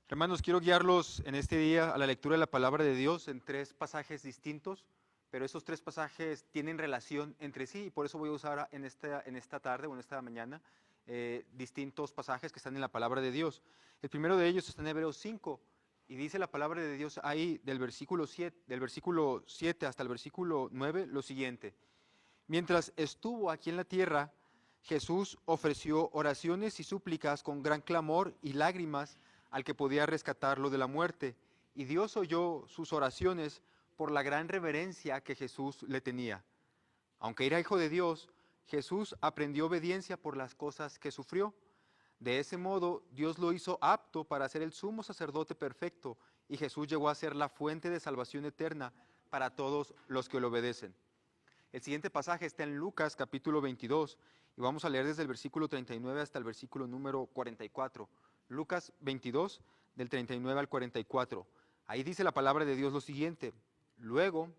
Hermanos, quiero guiarlos en este día a la lectura de la palabra de Dios en tres pasajes distintos, pero esos tres pasajes tienen relación entre sí y por eso voy a usar en esta tarde o en esta mañana distintos pasajes que están en la palabra de Dios. El primero de ellos está en Hebreos 5 y dice la palabra de Dios ahí del versículo 7 hasta el versículo 9 lo siguiente. Mientras estuvo aquí en la tierra, Jesús ofreció oraciones y súplicas con gran clamor y lágrimas al que podía rescatarlo de la muerte, y Dios oyó sus oraciones por la gran reverencia que Jesús le tenía. Aunque era hijo de Dios, Jesús aprendió obediencia por las cosas que sufrió. De ese modo, Dios lo hizo apto para ser el sumo sacerdote perfecto, y Jesús llegó a ser la fuente de salvación eterna para todos los que le obedecen. El siguiente pasaje está en Lucas capítulo 22 y vamos a leer desde el versículo 39 hasta el versículo número 44. Lucas 22 del 39 al 44. Ahí dice la palabra de Dios lo siguiente. Luego,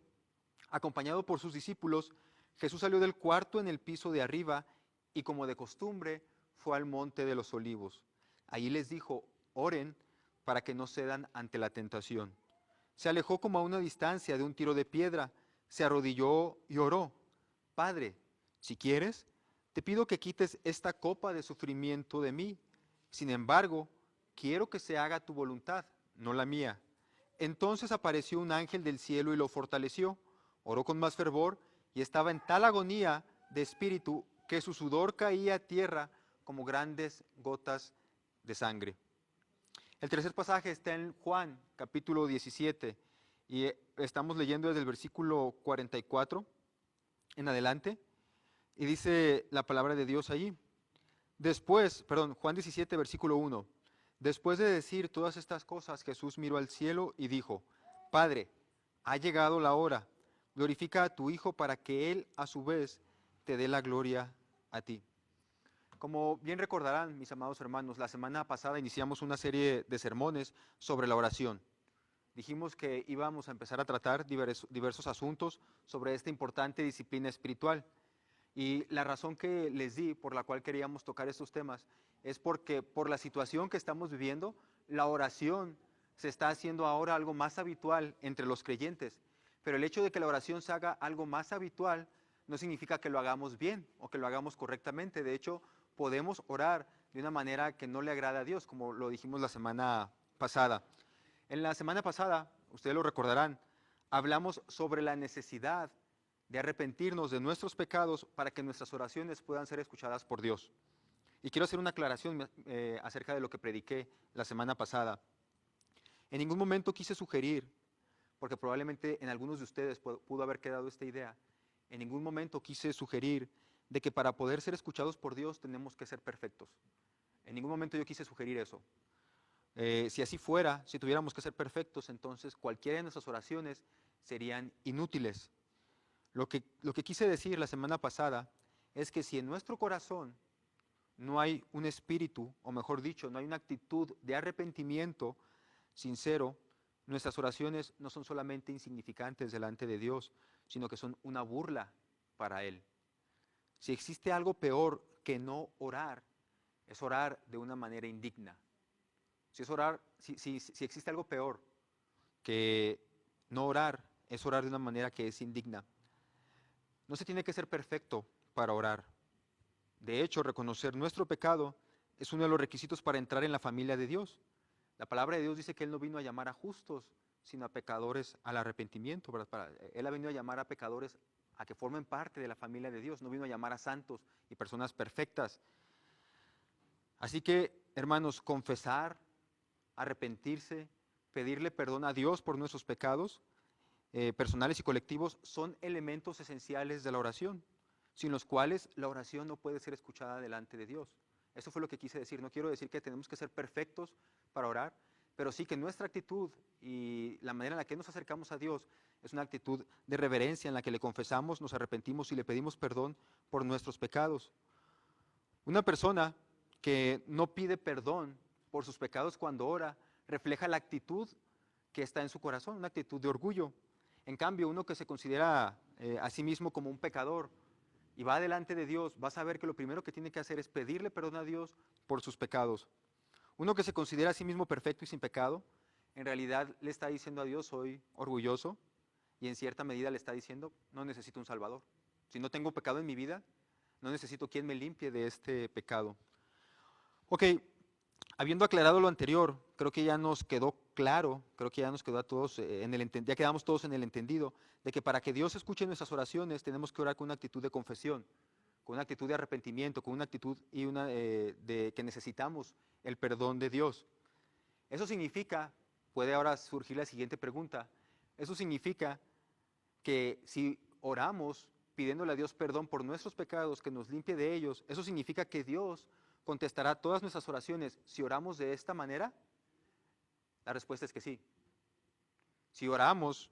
acompañado por sus discípulos, Jesús salió del cuarto en el piso de arriba y como de costumbre fue al monte de los olivos. Allí les dijo, oren para que no cedan ante la tentación. Se alejó como a una distancia de un tiro de piedra, se arrodilló y oró. Padre, si quieres, te pido que quites esta copa de sufrimiento de mí. Sin embargo, quiero que se haga tu voluntad, no la mía. Entonces apareció un ángel del cielo y lo fortaleció. Oró con más fervor y estaba en tal agonía de espíritu que su sudor caía a tierra como grandes gotas de sangre. El tercer pasaje está en Juan, capítulo 17, y estamos leyendo desde el versículo 44 en adelante, y dice la palabra de Dios allí. Juan 17, versículo 1. Después de decir todas estas cosas, Jesús miró al cielo y dijo, Padre, ha llegado la hora, glorifica a tu Hijo para que Él a su vez te dé la gloria a ti. Como bien recordarán, mis amados hermanos, la semana pasada iniciamos una serie de sermones sobre la oración. Dijimos que íbamos a empezar a tratar diversos asuntos sobre esta importante disciplina espiritual. Y la razón que les di por la cual queríamos tocar estos temas es porque por la situación que estamos viviendo, la oración se está haciendo ahora algo más habitual entre los creyentes. Pero el hecho de que la oración se haga algo más habitual no significa que lo hagamos bien o que lo hagamos correctamente. De hecho, podemos orar de una manera que no le agrada a Dios, como lo dijimos la semana pasada. En la semana pasada, ustedes lo recordarán, hablamos sobre la necesidad de arrepentirnos de nuestros pecados para que nuestras oraciones puedan ser escuchadas por Dios. Y quiero hacer una aclaración acerca de lo que prediqué la semana pasada. En ningún momento quise sugerir, porque probablemente en algunos de ustedes pudo haber quedado esta idea, en ningún momento quise sugerir de que para poder ser escuchados por Dios tenemos que ser perfectos. En ningún momento yo quise sugerir eso. Si así fuera, si tuviéramos que ser perfectos, entonces cualquiera de nuestras oraciones serían inútiles. Lo que quise decir la semana pasada es que si en nuestro corazón no hay un espíritu, o mejor dicho, no hay una actitud de arrepentimiento sincero, nuestras oraciones no son solamente insignificantes delante de Dios, sino que son una burla para Él. Si existe algo peor que no orar, es orar de una manera indigna. Si existe algo peor que no orar, es orar de una manera que es indigna. No se tiene que ser perfecto para orar. De hecho, reconocer nuestro pecado es uno de los requisitos para entrar en la familia de Dios. La palabra de Dios dice que Él no vino a llamar a justos, sino a pecadores al arrepentimiento. Él ha venido a llamar a pecadores a que formen parte de la familia de Dios. No vino a llamar a santos y personas perfectas. Así que, hermanos, confesar, arrepentirse, pedirle perdón a Dios por nuestros pecados personales y colectivos son elementos esenciales de la oración, sin los cuales la oración no puede ser escuchada delante de Dios. Eso fue lo que quise decir. No quiero decir que tenemos que ser perfectos para orar, pero sí que nuestra actitud y la manera en la que nos acercamos a Dios es una actitud de reverencia en la que le confesamos, nos arrepentimos y le pedimos perdón por nuestros pecados. Una persona que no pide perdón por sus pecados cuando ora refleja la actitud que está en su corazón, una actitud de orgullo. En cambio, uno que se considera a sí mismo como un pecador y va delante de Dios, va a saber que lo primero que tiene que hacer es pedirle perdón a Dios por sus pecados. Uno que se considera a sí mismo perfecto y sin pecado, en realidad le está diciendo a Dios, soy orgulloso, y en cierta medida le está diciendo, no necesito un Salvador. Si no tengo pecado en mi vida, no necesito quien me limpie de este pecado. Ok, habiendo aclarado lo anterior, creo que ya nos quedó claro, creo que ya nos quedó a todos ya quedamos todos en el entendido de que para que Dios escuche nuestras oraciones tenemos que orar con una actitud de confesión, con una actitud de arrepentimiento, con una actitud de que necesitamos el perdón de Dios. Eso significa, puede ahora surgir la siguiente pregunta, eso significa que si oramos pidiéndole a Dios perdón por nuestros pecados, que nos limpie de ellos, eso significa que Dios contestará todas nuestras oraciones si oramos de esta manera. La respuesta es que sí. Si oramos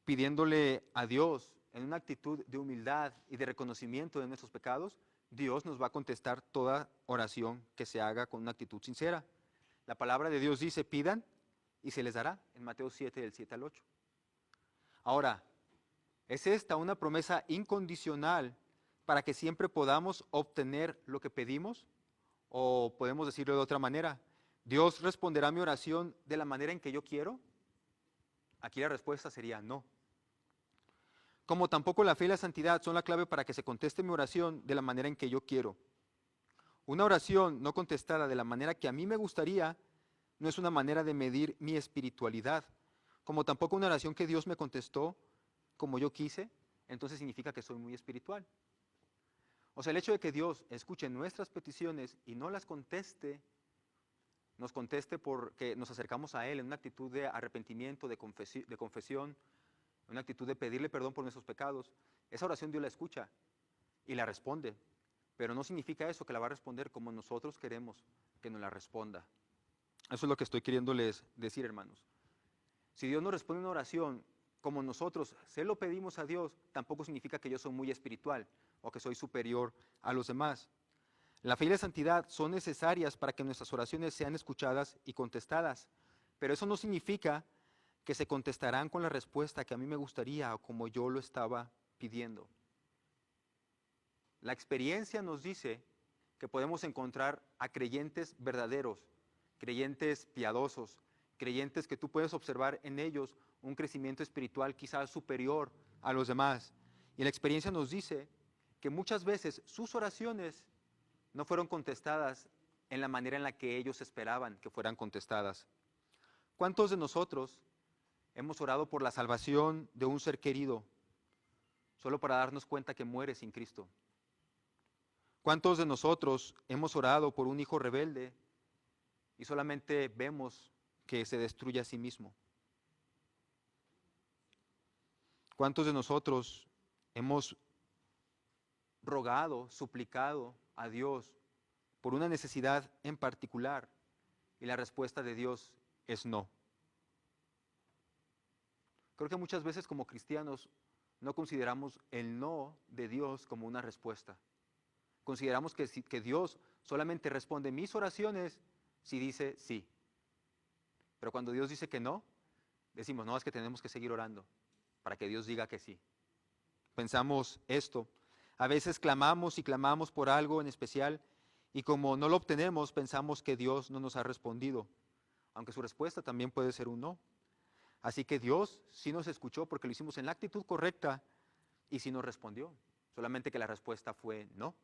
pidiéndole a Dios en una actitud de humildad y de reconocimiento de nuestros pecados, Dios nos va a contestar toda oración que se haga con una actitud sincera. La palabra de Dios dice, pidan y se les dará, en Mateo 7, del 7 al 8. Ahora, ¿es esta una promesa incondicional para que siempre podamos obtener lo que pedimos? O podemos decirlo de otra manera, ¿Dios responderá a mi oración de la manera en que yo quiero? Aquí la respuesta sería no. Como tampoco la fe y la santidad son la clave para que se conteste mi oración de la manera en que yo quiero. Una oración no contestada de la manera que a mí me gustaría no es una manera de medir mi espiritualidad. Como tampoco una oración que Dios me contestó como yo quise, entonces significa que soy muy espiritual. O sea, el hecho de que Dios escuche nuestras peticiones y no las conteste, nos conteste porque nos acercamos a Él en una actitud de arrepentimiento, de confesión, en una actitud de pedirle perdón por nuestros pecados, esa oración Dios la escucha y la responde. Pero no significa eso que la va a responder como nosotros queremos que nos la responda. Eso es lo que estoy queriéndoles decir, hermanos. Si Dios nos responde una oración como nosotros se lo pedimos a Dios, tampoco significa que yo soy muy espiritual o que soy superior a los demás. La fe y la santidad son necesarias para que nuestras oraciones sean escuchadas y contestadas, pero eso no significa que se contestarán con la respuesta que a mí me gustaría o como yo lo estaba pidiendo. La experiencia nos dice que podemos encontrar a creyentes verdaderos, creyentes piadosos, creyentes que tú puedes observar en ellos un crecimiento espiritual quizás superior a los demás. Y la experiencia nos dice que muchas veces sus oraciones no fueron contestadas en la manera en la que ellos esperaban que fueran contestadas. ¿Cuántos de nosotros hemos orado por la salvación de un ser querido solo para darnos cuenta que muere sin Cristo? ¿Cuántos de nosotros hemos orado por un hijo rebelde y solamente vemos que se destruye a sí mismo? ¿Cuántos de nosotros hemos rogado, suplicado a Dios por una necesidad en particular y la respuesta de Dios es no? Creo que muchas veces como cristianos no consideramos el no de Dios como una respuesta. Consideramos que Dios solamente responde mis oraciones si dice sí. Pero cuando Dios dice que no, decimos, no, es que tenemos que seguir orando para que Dios diga que sí. Pensamos esto. A veces clamamos y clamamos por algo en especial y como no lo obtenemos, pensamos que Dios no nos ha respondido, aunque su respuesta también puede ser un no. Así que Dios sí nos escuchó porque lo hicimos en la actitud correcta y sí nos respondió, solamente que la respuesta fue no.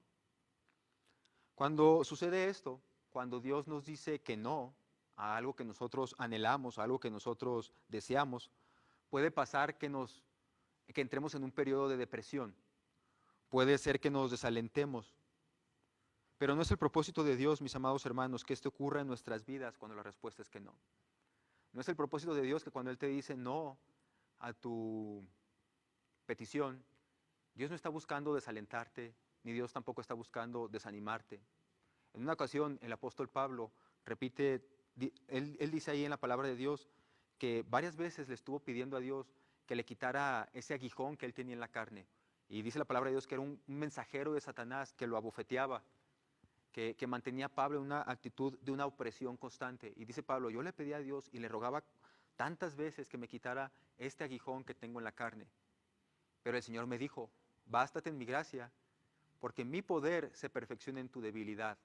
Cuando sucede esto, cuando Dios nos dice que no a algo que nosotros anhelamos, a algo que nosotros deseamos, puede pasar que entremos en un periodo de depresión. Puede ser que nos desalentemos. Pero no es el propósito de Dios, mis amados hermanos, que esto ocurra en nuestras vidas cuando la respuesta es que no. No es el propósito de Dios que cuando Él te dice no a tu petición, Dios no está buscando desalentarte, ni Dios tampoco está buscando desanimarte. En una ocasión, el apóstol Pablo repite, él dice ahí en la palabra de Dios que varias veces le estuvo pidiendo a Dios que le quitara ese aguijón que él tenía en la carne. Y dice la palabra de Dios que era un mensajero de Satanás que lo abofeteaba, que mantenía a Pablo en una actitud de una opresión constante. Y dice Pablo, yo le pedí a Dios y le rogaba tantas veces que me quitara este aguijón que tengo en la carne. Pero el Señor me dijo, bástate en mi gracia, porque mi poder se perfecciona en tu debilidad.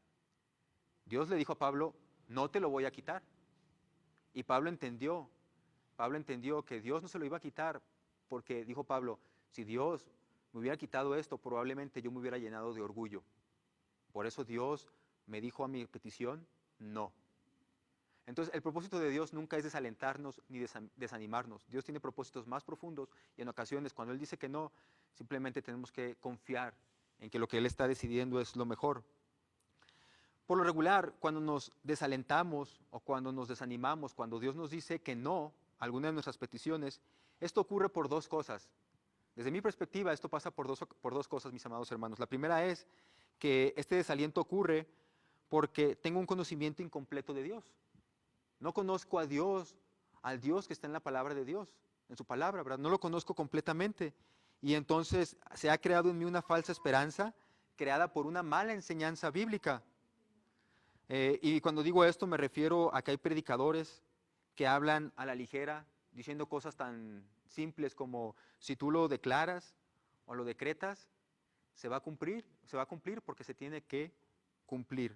Dios le dijo a Pablo, no te lo voy a quitar. Y Pablo entendió que Dios no se lo iba a quitar, porque dijo Pablo, si Dios me hubiera quitado esto, probablemente yo me hubiera llenado de orgullo. Por eso Dios me dijo a mi petición, no. Entonces, el propósito de Dios nunca es desalentarnos ni desanimarnos. Dios tiene propósitos más profundos y en ocasiones cuando Él dice que no, simplemente tenemos que confiar en que lo que Él está decidiendo es lo mejor. Por lo regular, cuando nos desalentamos o cuando nos desanimamos, cuando Dios nos dice que no a alguna de nuestras peticiones, esto ocurre por dos cosas. Desde mi perspectiva, esto pasa por dos cosas, mis amados hermanos. La primera es que este desaliento ocurre porque tengo un conocimiento incompleto de Dios. No conozco a Dios, al Dios que está en la palabra de Dios, en su palabra, ¿verdad? No lo conozco completamente. Y entonces se ha creado en mí una falsa esperanza creada por una mala enseñanza bíblica. Y cuando digo esto me refiero a que hay predicadores que hablan a la ligera, diciendo cosas tan simples como si tú lo declaras o lo decretas, se va a cumplir porque se tiene que cumplir.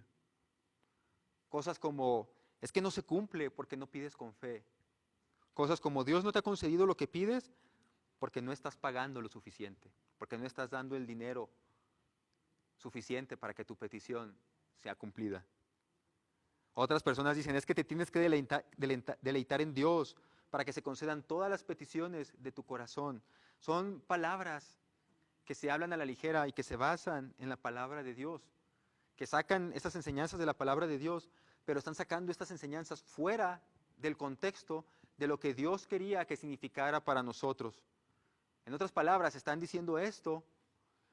Cosas como, es que no se cumple porque no pides con fe. Cosas como, Dios no te ha concedido lo que pides porque no estás pagando lo suficiente, porque no estás dando el dinero suficiente para que tu petición sea cumplida. Otras personas dicen, es que te tienes que deleitar en Dios para que se concedan todas las peticiones de tu corazón. Son palabras que se hablan a la ligera y que se basan en la palabra de Dios, que sacan estas enseñanzas de la palabra de Dios, pero están sacando estas enseñanzas fuera del contexto de lo que Dios quería que significara para nosotros. En otras palabras, están diciendo esto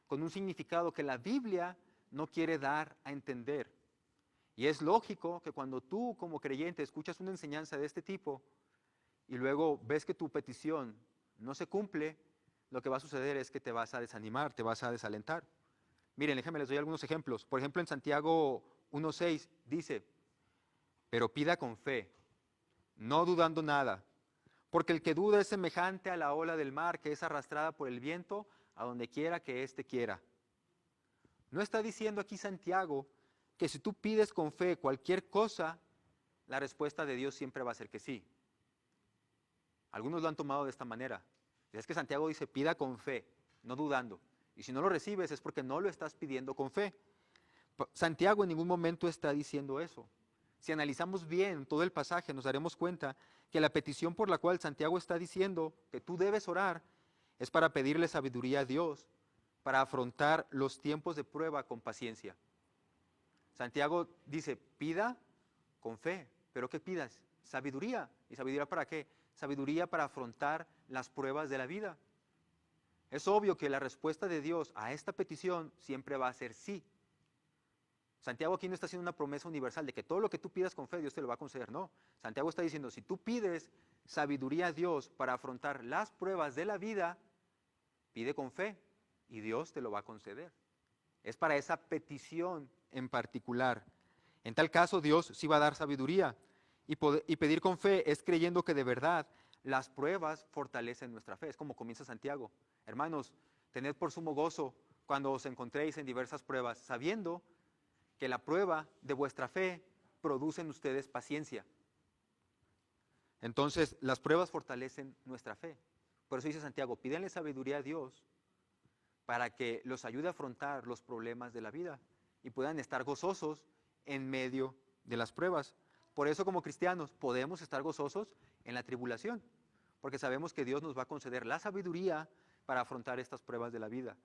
con un significado que la Biblia no quiere dar a entender. Y es lógico que cuando tú como creyente escuchas una enseñanza de este tipo y luego ves que tu petición no se cumple, lo que va a suceder es que te vas a desanimar, te vas a desalentar. Miren, déjenme les doy algunos ejemplos. Por ejemplo, en Santiago 1:6 dice, pero pida con fe, no dudando nada, porque el que duda es semejante a la ola del mar que es arrastrada por el viento a donde quiera que éste quiera. No está diciendo aquí Santiago que si tú pides con fe cualquier cosa, la respuesta de Dios siempre va a ser que sí. Algunos lo han tomado de esta manera. Es que Santiago dice, pida con fe, no dudando. Y si no lo recibes es porque no lo estás pidiendo con fe. Santiago en ningún momento está diciendo eso. Si analizamos bien todo el pasaje, nos daremos cuenta que la petición por la cual Santiago está diciendo que tú debes orar es para pedirle sabiduría a Dios, para afrontar los tiempos de prueba con paciencia. Santiago dice, pida con fe, pero ¿qué pidas? Sabiduría. ¿Y sabiduría para qué? Sabiduría para afrontar las pruebas de la vida. Es obvio que la respuesta de Dios a esta petición siempre va a ser sí. Santiago aquí no está haciendo una promesa universal de que todo lo que tú pidas con fe Dios te lo va a conceder, no. Santiago está diciendo, si tú pides sabiduría a Dios para afrontar las pruebas de la vida, pide con fe y Dios te lo va a conceder. Es para esa petición en particular. En tal caso, Dios sí va a dar sabiduría. Y pedir con fe es creyendo que de verdad las pruebas fortalecen nuestra fe. Es como comienza Santiago. Hermanos, tened por sumo gozo cuando os encontréis en diversas pruebas, sabiendo que la prueba de vuestra fe produce en ustedes paciencia. Entonces, las pruebas fortalecen nuestra fe. Por eso dice Santiago, pídanle sabiduría a Dios para que los ayude a afrontar los problemas de la vida y puedan estar gozosos en medio de las pruebas. Por eso como cristianos podemos estar gozosos en la tribulación, porque sabemos que Dios nos va a conceder la sabiduría para afrontar estas pruebas de la vida.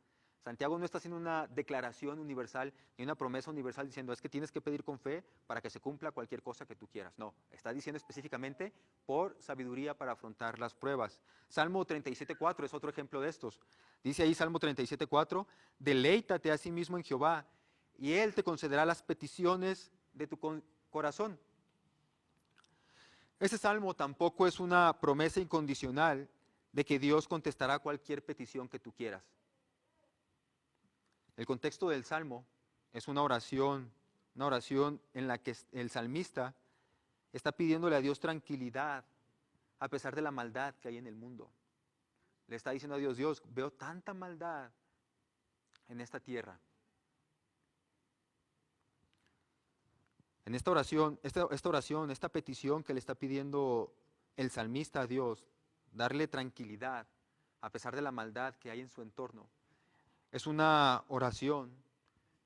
Santiago no está haciendo una declaración universal ni una promesa universal diciendo es que tienes que pedir con fe para que se cumpla cualquier cosa que tú quieras. No, está diciendo específicamente por sabiduría para afrontar las pruebas. Salmo 37:4 es otro ejemplo de estos. Dice ahí Salmo 37:4, deleítate a sí mismo en Jehová y Él te concederá las peticiones de tu corazón. Este salmo tampoco es una promesa incondicional de que Dios contestará cualquier petición que tú quieras. El contexto del salmo es una oración en la que el salmista está pidiéndole a Dios tranquilidad a pesar de la maldad que hay en el mundo. Le está diciendo a Dios, Dios, veo tanta maldad en esta tierra. En esta oración, esta petición que le está pidiendo el salmista a Dios, darle tranquilidad a pesar de la maldad que hay en su entorno, es una oración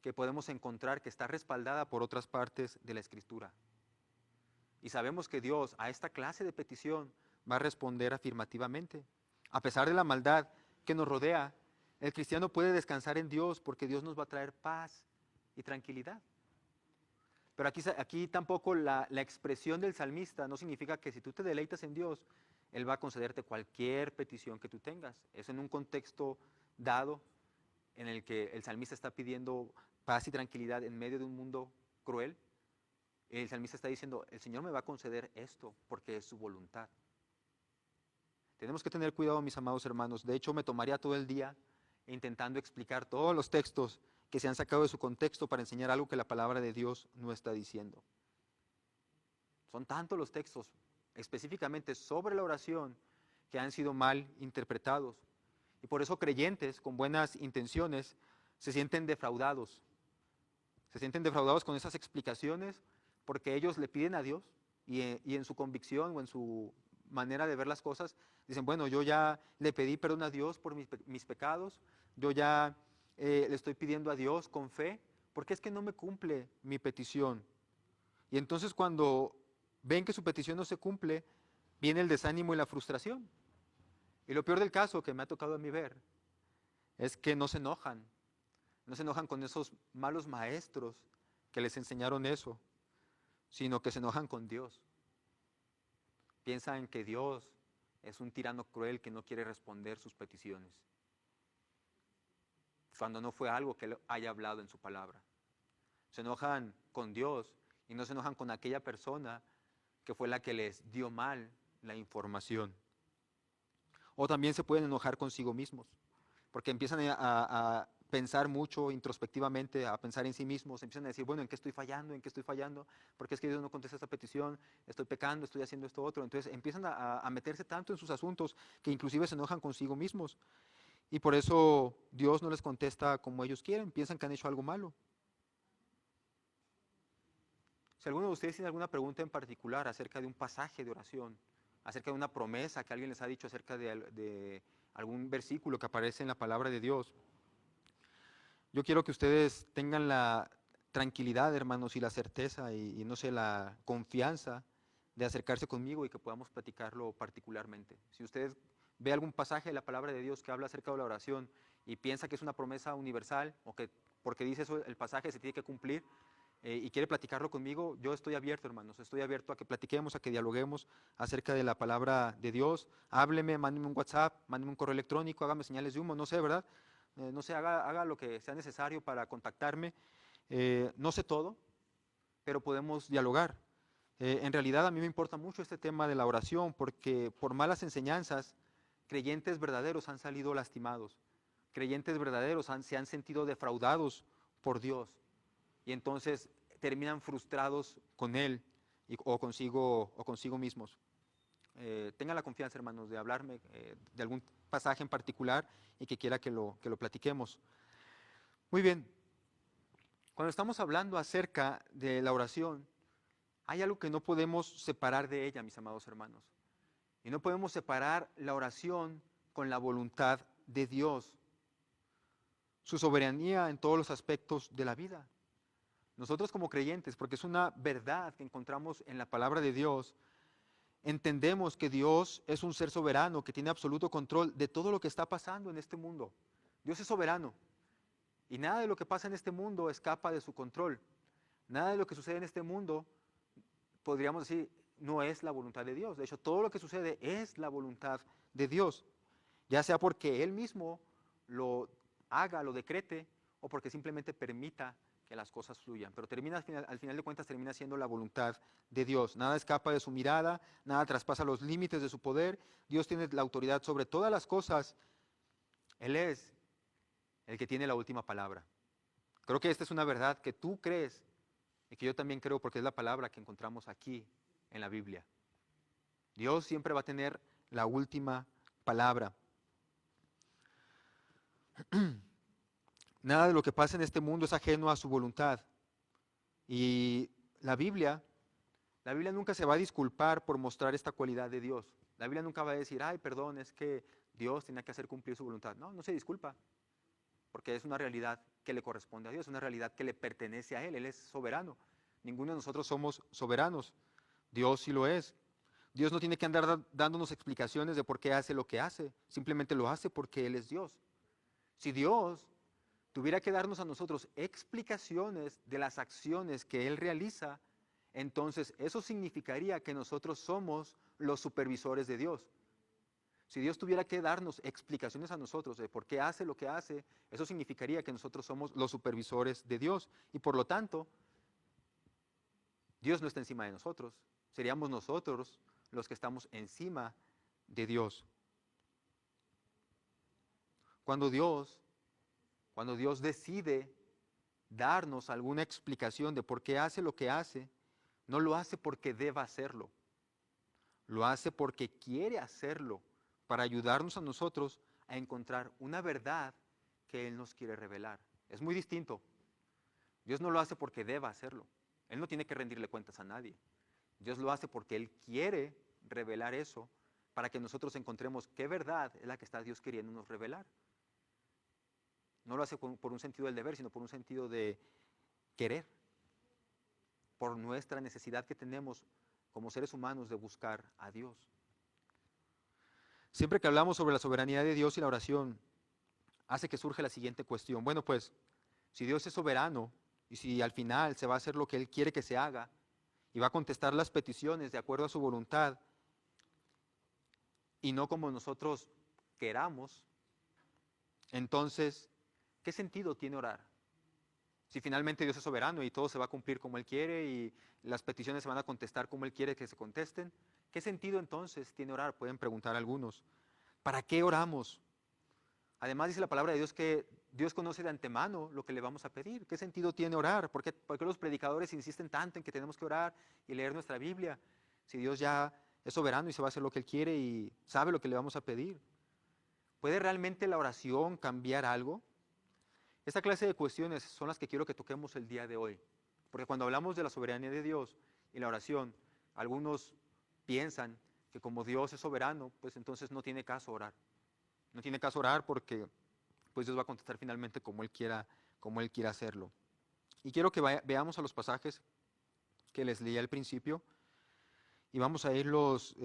que podemos encontrar que está respaldada por otras partes de la Escritura. Y sabemos que Dios a esta clase de petición va a responder afirmativamente. A pesar de la maldad que nos rodea, el cristiano puede descansar en Dios porque Dios nos va a traer paz y tranquilidad. Pero aquí tampoco la expresión del salmista no significa que si tú te deleitas en Dios, Él va a concederte cualquier petición que tú tengas. Es en un contexto dado en el que el salmista está pidiendo paz y tranquilidad en medio de un mundo cruel. El salmista está diciendo, el Señor me va a conceder esto porque es su voluntad. Tenemos que tener cuidado, mis amados hermanos. De hecho, me tomaría todo el día intentando explicar todos los textos que se han sacado de su contexto para enseñar algo que la palabra de Dios no está diciendo. Son tantos los textos, específicamente sobre la oración, que han sido mal interpretados. Y por eso creyentes con buenas intenciones se sienten defraudados. Se sienten defraudados con esas explicaciones porque ellos le piden a Dios y en su convicción o en su manera de ver las cosas, dicen, bueno, yo ya le pedí perdón a Dios por mis pecados, yo ya le estoy pidiendo a Dios con fe, porque es que no me cumple mi petición. Y entonces cuando ven que su petición no se cumple, viene el desánimo y la frustración. Y lo peor del caso que me ha tocado a mí ver es que no se enojan con esos malos maestros que les enseñaron eso, sino que se enojan con Dios. Piensan que Dios es un tirano cruel que no quiere responder sus peticiones, cuando no fue algo que Él haya hablado en su palabra. Se enojan con Dios y no se enojan con aquella persona que fue la que les dio mal la información. O también se pueden enojar consigo mismos, porque empiezan a pensar mucho introspectivamente, a pensar en sí mismos, empiezan a decir, bueno, ¿en qué estoy fallando? ¿En qué estoy fallando? ¿Por qué es que Dios no contesta esta petición? Estoy pecando, estoy haciendo esto otro. Entonces empiezan a meterse tanto en sus asuntos que inclusive se enojan consigo mismos. Y por eso Dios no les contesta como ellos quieren, piensan que han hecho algo malo. Si alguno de ustedes tiene alguna pregunta en particular acerca de un pasaje de oración, acerca de una promesa que alguien les ha dicho acerca de algún versículo que aparece en la palabra de Dios, yo quiero que ustedes tengan la tranquilidad, hermanos, y la certeza y no sé, la confianza de acercarse conmigo y que podamos platicarlo particularmente. Si usted ve algún pasaje de la palabra de Dios que habla acerca de la oración y piensa que es una promesa universal o que porque dice eso el pasaje se tiene que cumplir, y quiere platicarlo conmigo, yo estoy abierto, hermanos, estoy abierto a que platiquemos, a que dialoguemos acerca de la palabra de Dios. Hábleme, mándeme un WhatsApp, mándeme un correo electrónico, hágame señales de humo, no sé, ¿verdad? No sé, haga lo que sea necesario para contactarme. No sé todo, pero podemos dialogar. En realidad a mí me importa mucho este tema de la oración porque por malas enseñanzas, creyentes verdaderos han salido lastimados. Creyentes verdaderos se han sentido defraudados por Dios. Y entonces terminan frustrados con Él o consigo mismos. Tengan la confianza, hermanos, de hablarme de algún pasaje en particular y que quiera que lo platiquemos. Muy bien, cuando estamos hablando acerca de la oración, hay algo que no podemos separar de ella, mis amados hermanos. Y no podemos separar la oración con la voluntad de Dios, su soberanía en todos los aspectos de la vida. Nosotros como creyentes, porque es una verdad que encontramos en la palabra de Dios, entendemos que Dios es un ser soberano que tiene absoluto control de todo lo que está pasando en este mundo. Dios es soberano y nada de lo que pasa en este mundo escapa de su control. Nada de lo que sucede en este mundo, podríamos decir, no es la voluntad de Dios. De hecho, todo lo que sucede es la voluntad de Dios, ya sea porque Él mismo lo haga, lo decrete, o porque simplemente permita que las cosas fluyan, pero al final de cuentas termina siendo la voluntad de Dios. Nada escapa de su mirada, nada traspasa los límites de su poder. Dios tiene la autoridad sobre todas las cosas. Él es el que tiene la última palabra. Creo que esta es una verdad que tú crees y que yo también creo porque es la palabra que encontramos aquí en la Biblia. Dios siempre va a tener la última palabra. Nada de lo que pasa en este mundo es ajeno a su voluntad. Y la Biblia nunca se va a disculpar por mostrar esta cualidad de Dios. La Biblia nunca va a decir, ay, perdón, es que Dios tenía que hacer cumplir su voluntad. No, no se disculpa, porque es una realidad que le corresponde a Dios, una realidad que le pertenece a Él es soberano. Ninguno de nosotros somos soberanos, Dios sí lo es. Dios no tiene que andar dándonos explicaciones de por qué hace lo que hace, simplemente lo hace porque Él es Dios. Si Dios tuviera que darnos a nosotros explicaciones de las acciones que Él realiza, entonces eso significaría que nosotros somos los supervisores de Dios. Si Dios tuviera que darnos explicaciones a nosotros de por qué hace lo que hace, eso significaría que nosotros somos los supervisores de Dios. Y por lo tanto, Dios no está encima de nosotros. Seríamos nosotros los que estamos encima de Dios. Cuando Dios decide darnos alguna explicación de por qué hace lo que hace, no lo hace porque deba hacerlo. Lo hace porque quiere hacerlo para ayudarnos a nosotros a encontrar una verdad que Él nos quiere revelar. Es muy distinto. Dios no lo hace porque deba hacerlo. Él no tiene que rendirle cuentas a nadie. Dios lo hace porque Él quiere revelar eso para que nosotros encontremos qué verdad es la que está Dios queriéndonos revelar. No lo hace por un sentido del deber, sino por un sentido de querer. Por nuestra necesidad que tenemos como seres humanos de buscar a Dios. Siempre que hablamos sobre la soberanía de Dios y la oración, hace que surge la siguiente cuestión. Bueno, pues, si Dios es soberano y si al final se va a hacer lo que Él quiere que se haga y va a contestar las peticiones de acuerdo a su voluntad y no como nosotros queramos, entonces, ¿qué sentido tiene orar? Si finalmente Dios es soberano y todo se va a cumplir como Él quiere y las peticiones se van a contestar como Él quiere que se contesten, ¿qué sentido entonces tiene orar? Pueden preguntar algunos. ¿Para qué oramos? Además dice la palabra de Dios que Dios conoce de antemano lo que le vamos a pedir. ¿Qué sentido tiene orar? ¿Por qué los predicadores insisten tanto en que tenemos que orar y leer nuestra Biblia? Si Dios ya es soberano y se va a hacer lo que Él quiere y sabe lo que le vamos a pedir. ¿Puede realmente la oración cambiar algo? Esta clase de cuestiones son las que quiero que toquemos el día de hoy. Porque cuando hablamos de la soberanía de Dios y la oración, algunos piensan que como Dios es soberano, pues entonces no tiene caso orar. No tiene caso orar porque pues Dios va a contestar finalmente como Él quiera hacerlo. Y quiero que veamos a los pasajes que les leí al principio y vamos a irlos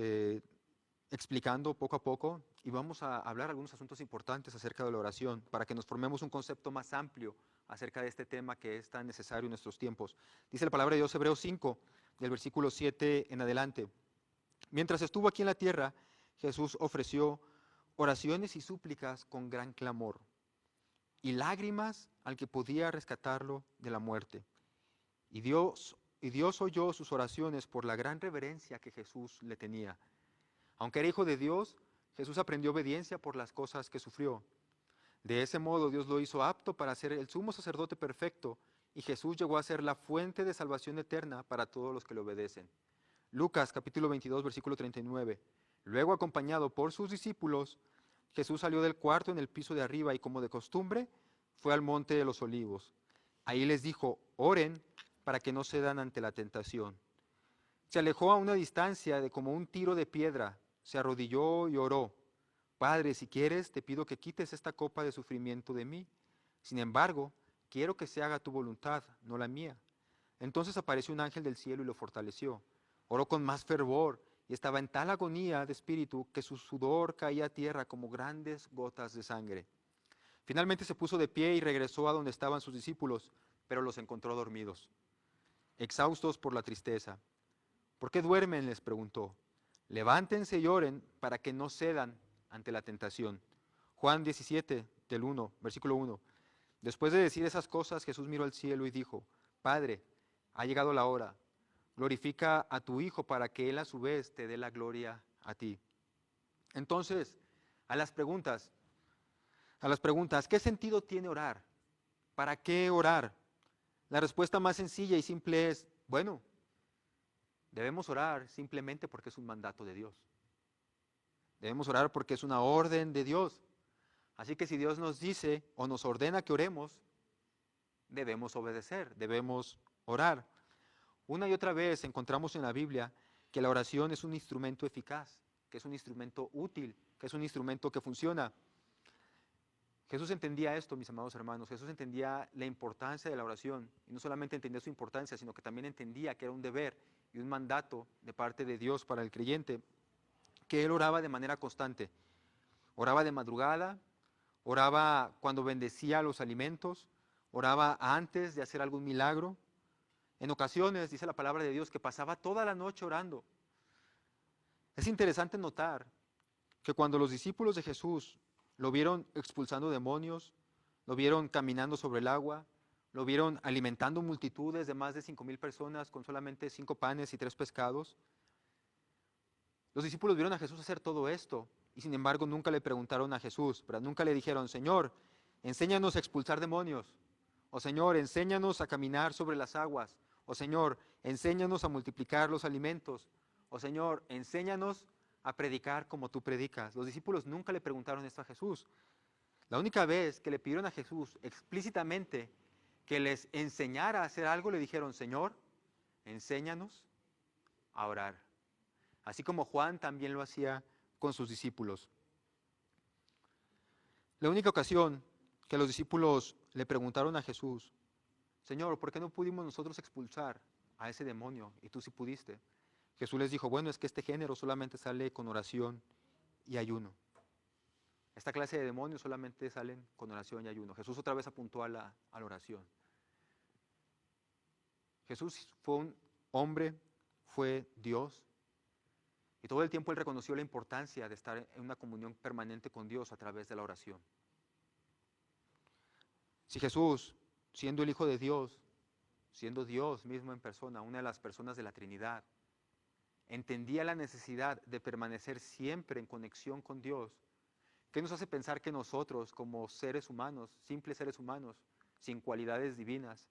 explicando poco a poco y vamos a hablar algunos asuntos importantes acerca de la oración para que nos formemos un concepto más amplio acerca de este tema que es tan necesario en nuestros tiempos. Dice la palabra de Dios, Hebreos 5, del versículo 7 en adelante. Mientras estuvo aquí en la tierra, Jesús ofreció oraciones y súplicas con gran clamor y lágrimas al que podía rescatarlo de la muerte. Y Dios oyó sus oraciones por la gran reverencia que Jesús le tenía. Aunque era hijo de Dios, Jesús aprendió obediencia por las cosas que sufrió. De ese modo Dios lo hizo apto para ser el sumo sacerdote perfecto y Jesús llegó a ser la fuente de salvación eterna para todos los que le obedecen. Lucas capítulo 22 versículo 39. Luego, acompañado por sus discípulos, Jesús salió del cuarto en el piso de arriba y como de costumbre fue al monte de los olivos. Ahí les dijo, oren para que no cedan ante la tentación. Se alejó a una distancia de como un tiro de piedra, se arrodilló y oró. Padre, si quieres, te pido que quites esta copa de sufrimiento de mí. Sin embargo, quiero que se haga tu voluntad, no la mía. Entonces apareció un ángel del cielo y lo fortaleció. Oró con más fervor y estaba en tal agonía de espíritu que su sudor caía a tierra como grandes gotas de sangre. Finalmente se puso de pie y regresó a donde estaban sus discípulos, pero los encontró dormidos, exhaustos por la tristeza. ¿Por qué duermen?, les preguntó. Levántense y oren para que no cedan ante la tentación. Juan 17, versículo 1. Después de decir esas cosas, Jesús miró al cielo y dijo, Padre, ha llegado la hora. Glorifica a tu Hijo para que Él a su vez te dé la gloria a ti. Entonces, a las preguntas, ¿qué sentido tiene orar? ¿Para qué orar? La respuesta más sencilla y simple es, bueno, debemos orar simplemente porque es un mandato de Dios. Debemos orar porque es una orden de Dios. Así que si Dios nos dice o nos ordena que oremos, debemos obedecer, debemos orar. Una y otra vez encontramos en la Biblia que la oración es un instrumento eficaz, que es un instrumento útil, que es un instrumento que funciona. Jesús entendía esto, mis amados hermanos. Jesús entendía la importancia de la oración. Y no solamente entendía su importancia, sino que también entendía que era un deber y un mandato de parte de Dios para el creyente, que él oraba de manera constante. Oraba de madrugada, oraba cuando bendecía los alimentos, oraba antes de hacer algún milagro. En ocasiones, dice la palabra de Dios, que pasaba toda la noche orando. Es interesante notar que cuando los discípulos de Jesús lo vieron expulsando demonios, lo vieron caminando sobre el agua, lo vieron alimentando multitudes de más de 5,000 personas con solamente 5 panes y 3 pescados, los discípulos vieron a Jesús hacer todo esto y sin embargo nunca le preguntaron a Jesús, pero nunca le dijeron, Señor, enséñanos a expulsar demonios, o Señor, enséñanos a caminar sobre las aguas, o Señor, enséñanos a multiplicar los alimentos, o Señor, enséñanos a predicar como tú predicas. Los discípulos nunca le preguntaron esto a Jesús. La única vez que le pidieron a Jesús explícitamente que les enseñara a hacer algo, le dijeron, Señor, enséñanos a orar. Así como Juan también lo hacía con sus discípulos. La única ocasión que los discípulos le preguntaron a Jesús, Señor, ¿por qué no pudimos nosotros expulsar a ese demonio y tú sí pudiste? Jesús les dijo, bueno, es que este género solamente sale con oración y ayuno. Esta clase de demonios solamente salen con oración y ayuno. Jesús otra vez apuntó a la oración. Jesús fue un hombre, fue Dios, y todo el tiempo él reconoció la importancia de estar en una comunión permanente con Dios a través de la oración. Si Jesús, siendo el Hijo de Dios, siendo Dios mismo en persona, una de las personas de la Trinidad, entendía la necesidad de permanecer siempre en conexión con Dios, ¿qué nos hace pensar que nosotros, como seres humanos, simples seres humanos, sin cualidades divinas,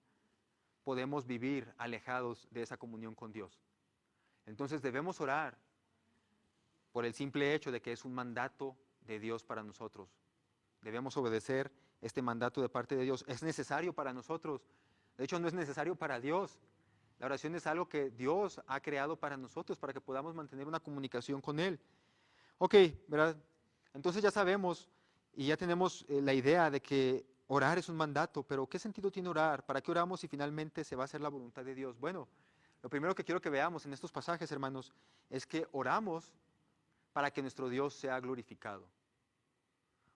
podemos vivir alejados de esa comunión con Dios? Entonces debemos orar por el simple hecho de que es un mandato de Dios para nosotros. Debemos obedecer este mandato de parte de Dios. Es necesario para nosotros. De hecho, no es necesario para Dios. La oración es algo que Dios ha creado para nosotros, para que podamos mantener una comunicación con Él. Ok, ¿verdad? Entonces ya sabemos y ya tenemos la idea de que orar es un mandato, pero ¿qué sentido tiene orar? ¿Para qué oramos si finalmente se va a hacer la voluntad de Dios? Bueno, lo primero que quiero que veamos en estos pasajes, hermanos, es que oramos para que nuestro Dios sea glorificado.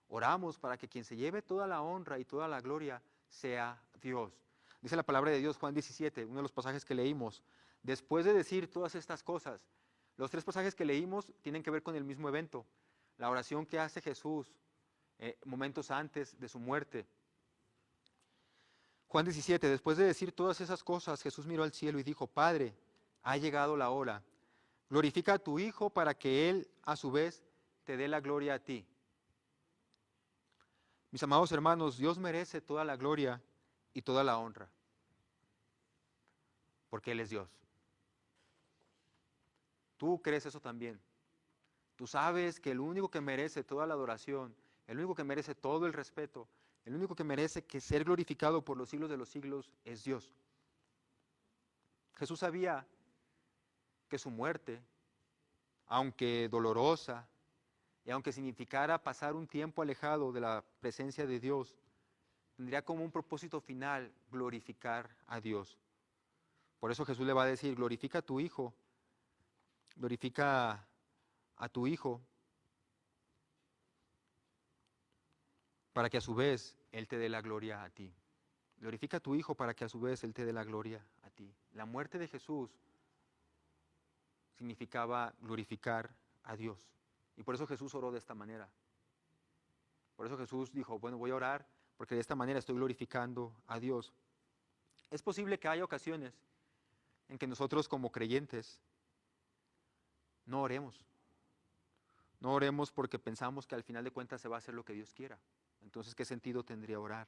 Oramos para que quien se lleve toda la honra y toda la gloria sea Dios. Dice la palabra de Dios, Juan 17, uno de los pasajes que leímos. Después de decir todas estas cosas, los 3 pasajes que leímos tienen que ver con el mismo evento. La oración que hace Jesús momentos antes de su muerte. Juan 17, después de decir todas esas cosas, Jesús miró al cielo y dijo, Padre, ha llegado la hora. Glorifica a tu Hijo para que Él, a su vez, te dé la gloria a ti. Mis amados hermanos, Dios merece toda la gloria y toda la honra, porque Él es Dios. Tú crees eso también. Tú sabes que el único que merece toda la adoración, el único que merece todo el respeto, el único que merece que ser glorificado por los siglos de los siglos es Dios. Jesús sabía que su muerte, aunque dolorosa, y aunque significara pasar un tiempo alejado de la presencia de Dios, tendría como un propósito final glorificar a Dios. Por eso Jesús le va a decir, glorifica a tu Hijo, glorifica a tu Hijo, para que a su vez Él te dé la gloria a ti. Glorifica a tu Hijo para que a su vez Él te dé la gloria a ti. La muerte de Jesús significaba glorificar a Dios. Y por eso Jesús oró de esta manera. Por eso Jesús dijo, bueno, voy a orar porque de esta manera estoy glorificando a Dios. Es posible que haya ocasiones en que nosotros como creyentes no oremos. No oremos porque pensamos que al final de cuentas se va a hacer lo que Dios quiera. Entonces, ¿qué sentido tendría orar?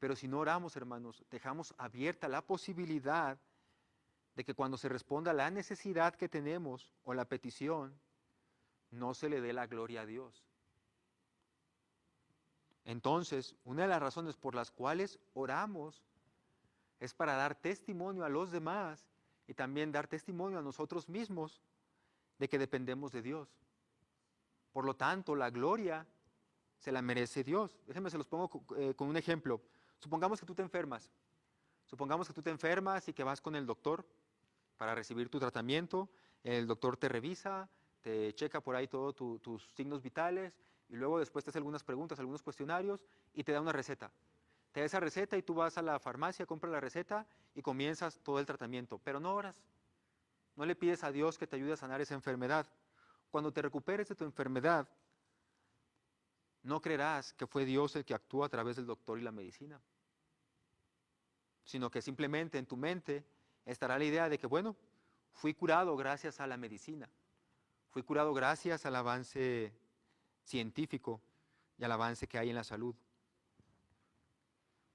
Pero si no oramos, hermanos, dejamos abierta la posibilidad de que cuando se responda a la necesidad que tenemos o la petición, no se le dé la gloria a Dios. Entonces, una de las razones por las cuales oramos es para dar testimonio a los demás y también dar testimonio a nosotros mismos de que dependemos de Dios. Por lo tanto, la gloria se la merece Dios. Déjenme, se los pongo con un ejemplo. Supongamos que tú te enfermas. Supongamos que tú te enfermas y que vas con el doctor para recibir tu tratamiento. El doctor te revisa, te checa por ahí todos tus signos vitales y luego después te hace algunas preguntas, algunos cuestionarios y te da una receta. Te da esa receta y tú vas a la farmacia, compras la receta y comienzas todo el tratamiento. Pero no oras. No le pides a Dios que te ayude a sanar esa enfermedad. Cuando te recuperes de tu enfermedad, no creerás que fue Dios el que actuó a través del doctor y la medicina, sino que simplemente en tu mente estará la idea de que, bueno, fui curado gracias a la medicina, fui curado gracias al avance científico y al avance que hay en la salud.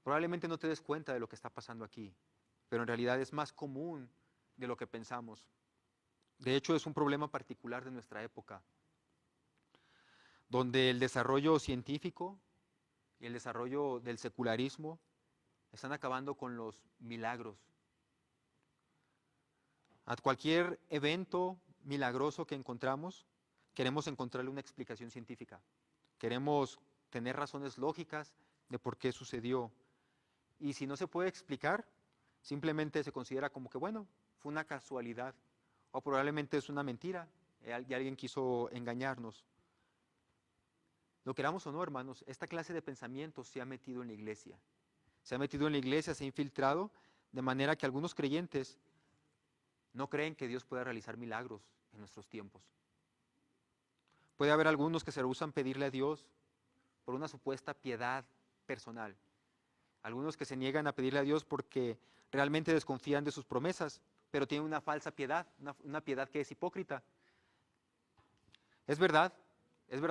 Probablemente no te des cuenta de lo que está pasando aquí, pero en realidad es más común de lo que pensamos. De hecho, es un problema particular de nuestra época, donde el desarrollo científico y el desarrollo del secularismo están acabando con los milagros. A cualquier evento milagroso que encontramos, queremos encontrarle una explicación científica. Queremos tener razones lógicas de por qué sucedió. Y si no se puede explicar, simplemente se considera como que, bueno, fue una casualidad o probablemente es una mentira y alguien quiso engañarnos. Lo queramos o no, hermanos, esta clase de pensamiento se ha metido en la iglesia. Se ha metido en la iglesia, se ha infiltrado, de manera que algunos creyentes no creen que Dios pueda realizar milagros en nuestros tiempos. Puede haber algunos que se rehusan pedirle a Dios por una supuesta piedad personal. Algunos que se niegan a pedirle a Dios porque realmente desconfían de sus promesas, pero tienen una falsa piedad, una piedad que es hipócrita. Es verdad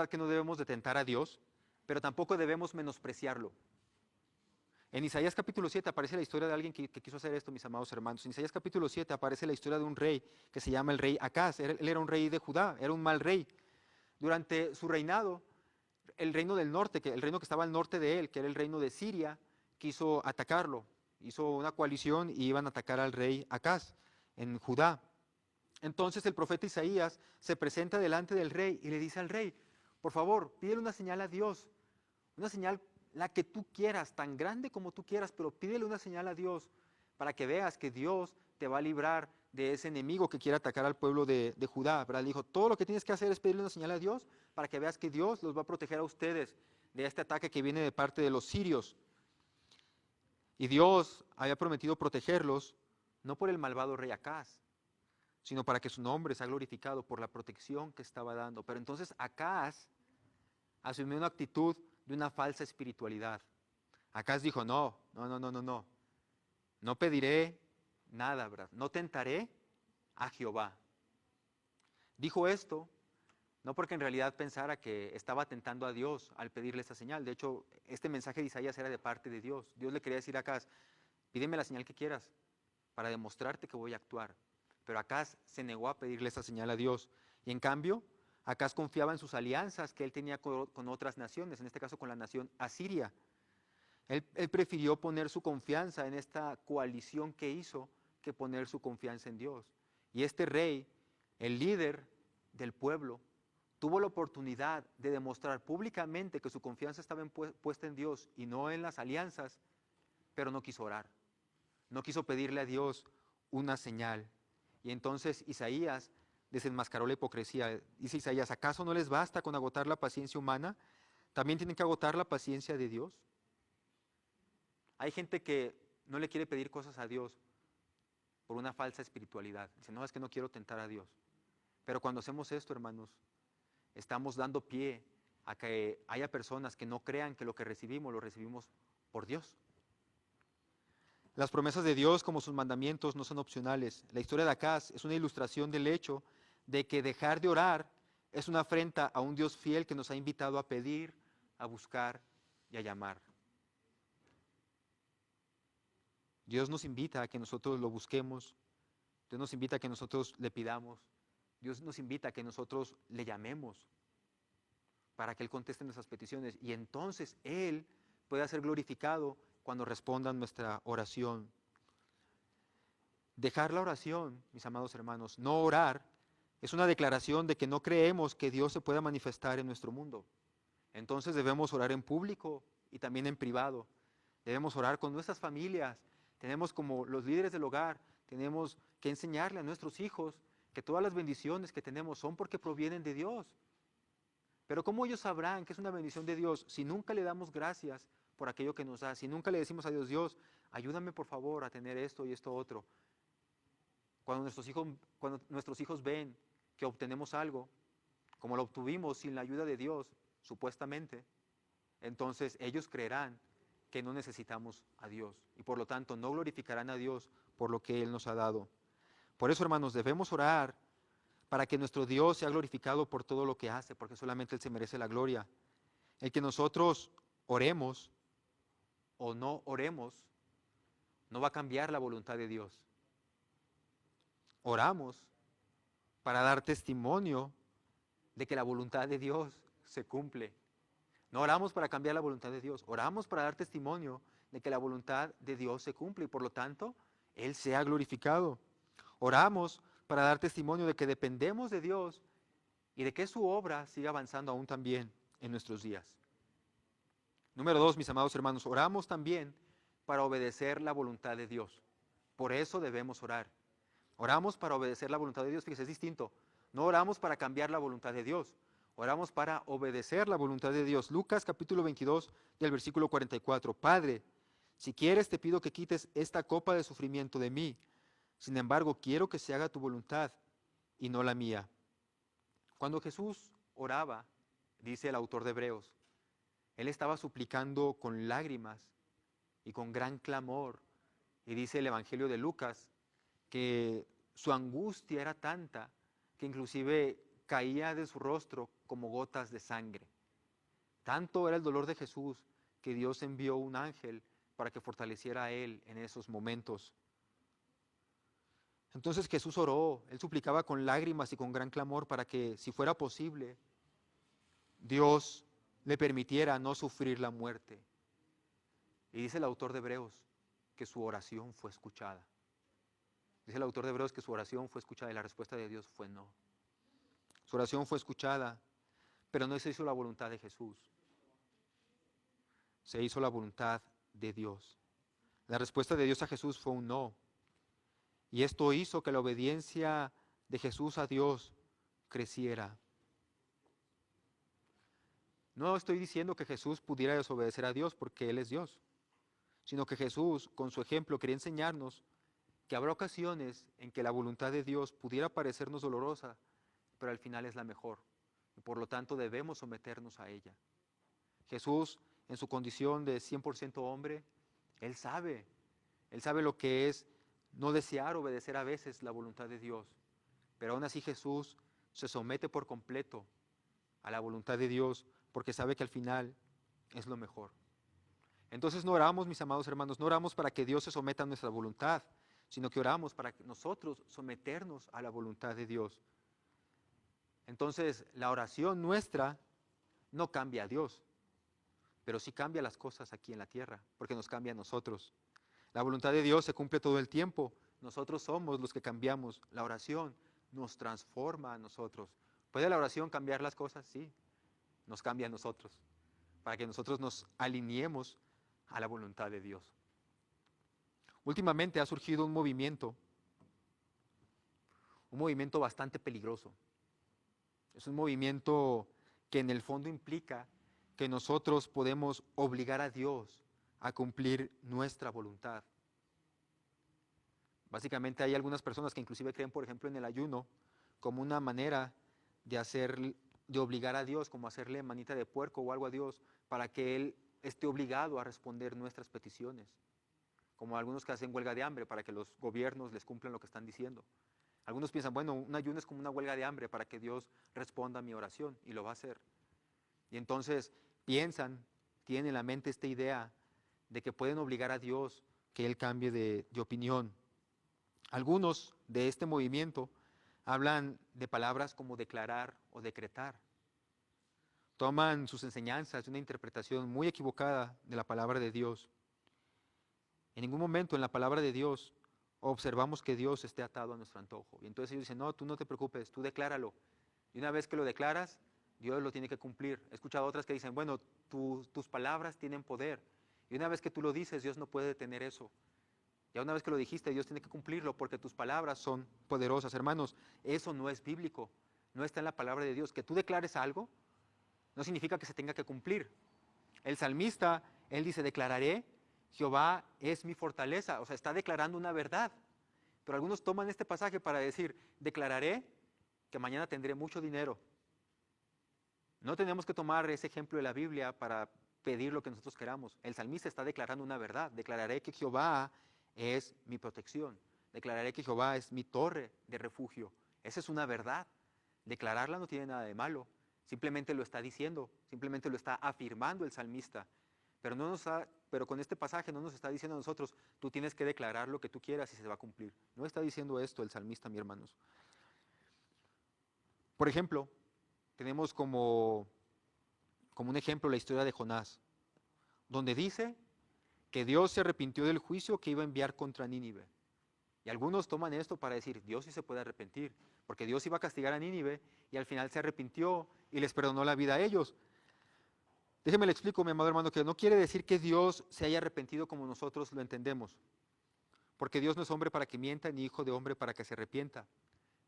que no debemos de tentar a Dios, pero tampoco debemos menospreciarlo. En Isaías capítulo 7 aparece la historia de alguien que quiso hacer esto, mis amados hermanos. En Isaías capítulo 7 aparece la historia de un rey que se llama el rey Acaz. Él era un rey de Judá, era un mal rey. Durante su reinado, el reino del norte, el reino que estaba al norte de él, que era el reino de Siria, quiso atacarlo. Hizo una coalición y iban a atacar al rey Acaz en Judá. Entonces el profeta Isaías se presenta delante del rey y le dice al rey, por favor, pídele una señal a Dios, una señal la que tú quieras, tan grande como tú quieras, pero pídele una señal a Dios para que veas que Dios te va a librar de ese enemigo que quiere atacar al pueblo de Judá. ¿Verdad? Le dijo, todo lo que tienes que hacer es pedirle una señal a Dios para que veas que Dios los va a proteger a ustedes de este ataque que viene de parte de los sirios. Y Dios había prometido protegerlos, no por el malvado rey Acaz, sino para que su nombre sea glorificado por la protección que estaba dando. Pero entonces Acaz asumió una actitud de una falsa espiritualidad. Acaz dijo, no pediré nada, ¿verdad? No tentaré a Jehová. Dijo esto no porque en realidad pensara que estaba tentando a Dios al pedirle esta señal. De hecho, este mensaje de Isaías era de parte de Dios. Dios le quería decir a Acaz, pídeme la señal que quieras para demostrarte que voy a actuar. Pero Acaz se negó a pedirle esa señal a Dios. Y en cambio, Acaz confiaba en sus alianzas que él tenía con otras naciones, en este caso con la nación asiria. Él prefirió poner su confianza en esta coalición que hizo que poner su confianza en Dios. Y este rey, el líder del pueblo, tuvo la oportunidad de demostrar públicamente que su confianza estaba puesta en Dios y no en las alianzas, pero no quiso orar. No quiso pedirle a Dios una señal. Y entonces Isaías desenmascaró la hipocresía. Dice Isaías, ¿acaso no les basta con agotar la paciencia humana? ¿También tienen que agotar la paciencia de Dios? Hay gente que no le quiere pedir cosas a Dios por una falsa espiritualidad. Dice, no, es que no quiero tentar a Dios. Pero cuando hacemos esto, hermanos, estamos dando pie a que haya personas que no crean que lo que recibimos lo recibimos por Dios. Las promesas de Dios como sus mandamientos no son opcionales. La historia de Acaz es una ilustración del hecho de que dejar de orar es una afrenta a un Dios fiel que nos ha invitado a pedir, a buscar y a llamar. Dios nos invita a que nosotros lo busquemos, Dios nos invita a que nosotros le pidamos, Dios nos invita a que nosotros le llamemos para que Él conteste nuestras peticiones y entonces Él pueda ser glorificado cuando responda nuestra oración. Dejar la oración, mis amados hermanos, no orar, es una declaración de que no creemos que Dios se pueda manifestar en nuestro mundo. Entonces debemos orar en público y también en privado. Debemos orar con nuestras familias. Tenemos como los líderes del hogar, tenemos que enseñarle a nuestros hijos que todas las bendiciones que tenemos son porque provienen de Dios. Pero ¿cómo ellos sabrán que es una bendición de Dios si nunca le damos gracias por aquello que nos da? Si nunca le decimos a Dios, Dios, ayúdame por favor a tener esto y esto otro. Cuando nuestros hijos ven que obtenemos algo, como lo obtuvimos sin la ayuda de Dios, supuestamente, entonces ellos creerán que no necesitamos a Dios y por lo tanto no glorificarán a Dios por lo que Él nos ha dado. Por eso, hermanos, debemos orar para que nuestro Dios sea glorificado por todo lo que hace, porque solamente Él se merece la gloria. El que nosotros oremos o no oremos no va a cambiar la voluntad de Dios. Oramos para dar testimonio de que la voluntad de Dios se cumple. No oramos para cambiar la voluntad de Dios, oramos para dar testimonio de que la voluntad de Dios se cumple y por lo tanto Él sea glorificado. Oramos para dar testimonio de que dependemos de Dios y de que su obra siga avanzando aún también en nuestros días. Número 2, mis amados hermanos, oramos también para obedecer la voluntad de Dios. Por eso debemos orar. Oramos para obedecer la voluntad de Dios, fíjese, es distinto. No oramos para cambiar la voluntad de Dios, oramos para obedecer la voluntad de Dios. Lucas capítulo 22 del versículo 44. Padre, si quieres te pido que quites esta copa de sufrimiento de mí. Sin embargo, quiero que se haga tu voluntad y no la mía. Cuando Jesús oraba, dice el autor de Hebreos, Él estaba suplicando con lágrimas y con gran clamor. Y dice el Evangelio de Lucas que su angustia era tanta que inclusive caía de su rostro como gotas de sangre. Tanto era el dolor de Jesús que Dios envió un ángel para que fortaleciera a él en esos momentos. Entonces Jesús oró, Él suplicaba con lágrimas y con gran clamor para que, si fuera posible, Dios le permitiera no sufrir la muerte. Y dice el autor de Hebreos que su oración fue escuchada. Dice el autor de Hebreos que su oración fue escuchada y la respuesta de Dios fue no. Su oración fue escuchada, pero no se hizo la voluntad de Jesús. Se hizo la voluntad de Dios. La respuesta de Dios a Jesús fue un no. Y esto hizo que la obediencia de Jesús a Dios creciera. No estoy diciendo que Jesús pudiera desobedecer a Dios porque Él es Dios, sino que Jesús, con su ejemplo, quería enseñarnos que habrá ocasiones en que la voluntad de Dios pudiera parecernos dolorosa, pero al final es la mejor. Y por lo tanto debemos someternos a ella. Jesús, en su condición de 100% hombre, Él sabe lo que es no desear obedecer a veces la voluntad de Dios. Pero aún así Jesús se somete por completo a la voluntad de Dios porque sabe que al final es lo mejor. Entonces no oramos, mis amados hermanos, no oramos para que Dios se someta a nuestra voluntad, sino que oramos para que nosotros someternos a la voluntad de Dios. Entonces la oración nuestra no cambia a Dios, pero sí cambia las cosas aquí en la tierra, porque nos cambia a nosotros. La voluntad de Dios se cumple todo el tiempo. Nosotros somos los que cambiamos. La oración nos transforma a nosotros. ¿Puede la oración cambiar las cosas? Sí, nos cambia a nosotros, para que nosotros nos alineemos a la voluntad de Dios. Últimamente ha surgido un movimiento bastante peligroso. Es un movimiento que en el fondo implica que nosotros podemos obligar a Dios a cumplir nuestra voluntad. Básicamente hay algunas personas que inclusive creen, por ejemplo, en el ayuno como una manera de obligar a Dios, como hacerle manita de puerco o algo a Dios, para que Él esté obligado a responder nuestras peticiones. Como algunos que hacen huelga de hambre para que los gobiernos les cumplan lo que están diciendo. Algunos piensan, bueno, un ayuno es como una huelga de hambre para que Dios responda a mi oración, y lo va a hacer. Y entonces tienen en la mente esta idea de que pueden obligar a Dios que Él cambie de opinión. Algunos de este movimiento hablan de palabras como declarar o decretar. Toman sus enseñanzas de una interpretación muy equivocada de la palabra de Dios. En ningún momento en la palabra de Dios observamos que Dios esté atado a nuestro antojo. Y entonces ellos dicen, no, tú no te preocupes, tú decláralo. Y una vez que lo declaras, Dios lo tiene que cumplir. He escuchado otras que dicen, bueno, tus palabras tienen poder. Y una vez que tú lo dices, Dios no puede detener eso. Ya una vez que lo dijiste, Dios tiene que cumplirlo porque tus palabras son poderosas. Hermanos, eso no es bíblico, no está en la palabra de Dios. Que tú declares algo no significa que se tenga que cumplir. El salmista, él dice, declararé, Jehová es mi fortaleza. O sea, está declarando una verdad. Pero algunos toman este pasaje para decir, declararé que mañana tendré mucho dinero. No tenemos que tomar ese ejemplo de la Biblia para pedir lo que nosotros queramos. El salmista está declarando una verdad. Declararé que Jehová es mi protección. Declararé que Jehová es mi torre de refugio. Esa es una verdad. Declararla no tiene nada de malo. Simplemente lo está diciendo, simplemente lo está afirmando el salmista. Pero con este pasaje no nos está diciendo a nosotros, tú tienes que declarar lo que tú quieras y se va a cumplir. No está diciendo esto el salmista, mis hermanos. Por ejemplo, tenemos como un ejemplo la historia de Jonás, donde dice que Dios se arrepintió del juicio que iba a enviar contra Nínive. Y algunos toman esto para decir, Dios sí se puede arrepentir, porque Dios iba a castigar a Nínive y al final se arrepintió y les perdonó la vida a ellos. Déjeme le explico, mi amado hermano, que no quiere decir que Dios se haya arrepentido como nosotros lo entendemos, porque Dios no es hombre para que mienta, ni hijo de hombre para que se arrepienta.